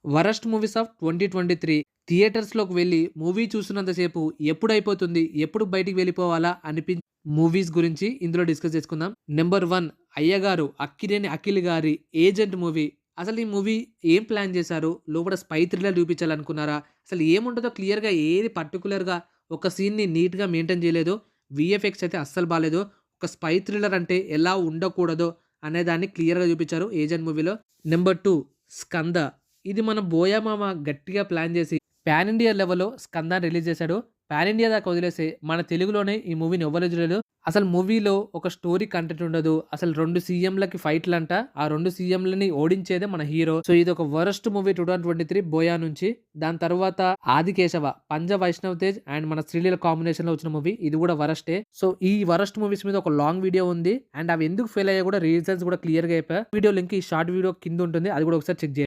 Worst movies of 2023 థియేటర్స్‌లోకి వెళ్లి movie చూస్తున్నంత సేపు ఎప్పుడైపోతుంది? ఎప్పుడు బయటికి వెళ్ళిపోవాలా మూవీస్ గురించి ఇందులో డిస్కస్ చేసుకుందాం. నంబర్ 1 అయ్యగారు అక్కినేని అఖిల్ గారి 'ఏజెంట్' మూవీ. అసలు ఈ మూవీ ఏం ప్లాన్ చేశారు? లోపల స్పై థ్రిల్లర్ చూపించాలనుకున్నారా? అసలు ఏముంటదో క్లియర్‌గా ఏది పర్టిక్యులర్‌గా ఒక సీన్‌ని నీట్‌గా మెయింటైన్ చేయలేదు. వీఎఫ్ఎక్స్ అయితే అస్సలు బాలేదు. ఒక స్పై థ్రిల్లర్ అంటే ఎలా ఉండకూడదో అనేదాన్ని క్లియర్‌గా చూపించారు 'ఏజెంట్' మూవీలో. నంబర్ 2 'స్కంద'. ఇది మన బోయా మామ గట్టిగా ప్లాన్ చేసి పాన్ ఇండియా లెవెల్‌లో 'స్కందా'ని రిలీజ్ చేశాడు. పాన్ ఇండియా దాకా వదిలేసి మన తెలుగులోనే ఈ మూవీని ఎవ్వరు చూడలేదు. అసలు మూవీలో ఒక స్టోరీ కంటెంట్ ఉండదు. అసలు 2 సీఎంలకి ఫైట్‌లంట. ఆ 2 సీఎంలని ఓడించేదే మన హీరో. సో ఇది ఒక వరస్ట్ మూవీ 2023 బోయా నుంచి. దాని తర్వాత 'ఆదికేశవ', పంజ వైష్ణవ్ తేజ్ అండ్ మన శ్రీలీల కాంబినేషన్‌లో వచ్చిన మూవీ. ఇది కూడా వరస్టే. సో ఈ వరస్ట్ మూవీస్ మీద ఒక లాంగ్ వీడియో ఉంది. అండ్ అవి ఎందుకు ఫెయిల్ అయ్యాయో కూడా రీజన్స్ కూడా క్లియర్‌గా చెప్పా. వీడియో లింక్ ఈ షార్ట్ వీడియో కింద ఉంటుంది. అది కూడా ఒకసారి చెక్ చేయండి.